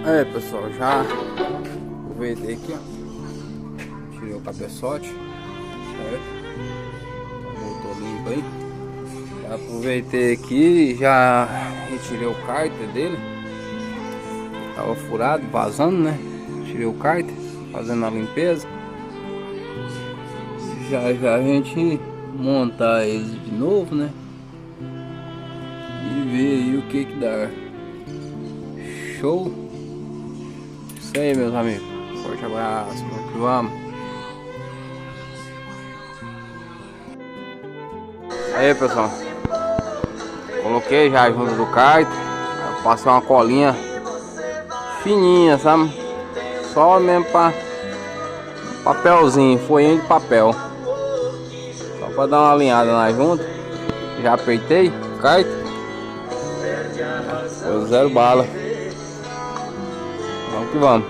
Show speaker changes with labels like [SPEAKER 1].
[SPEAKER 1] Aí pessoal, já aproveitei aqui, ó. Tirei o cabeçote, certo? Motor limpo aí. Já aproveitei aqui e já retirei o cárter dele. Tava furado, vazando, né? Tirei o cárter, fazendo a limpeza. Já já a gente montar eles de novo, né? E ver aí o que que dá. Show! Isso aí, meus amigos. Forte abraço, vamos que vamos. Aí, pessoal. Coloquei já junto do kart. Passei uma colinha fininha, sabe? Só mesmo para papelzinho, folhinha de papel. Só para dar uma alinhada na junta. Já apertei o kart. Foi zero bala. Vamos que vamos.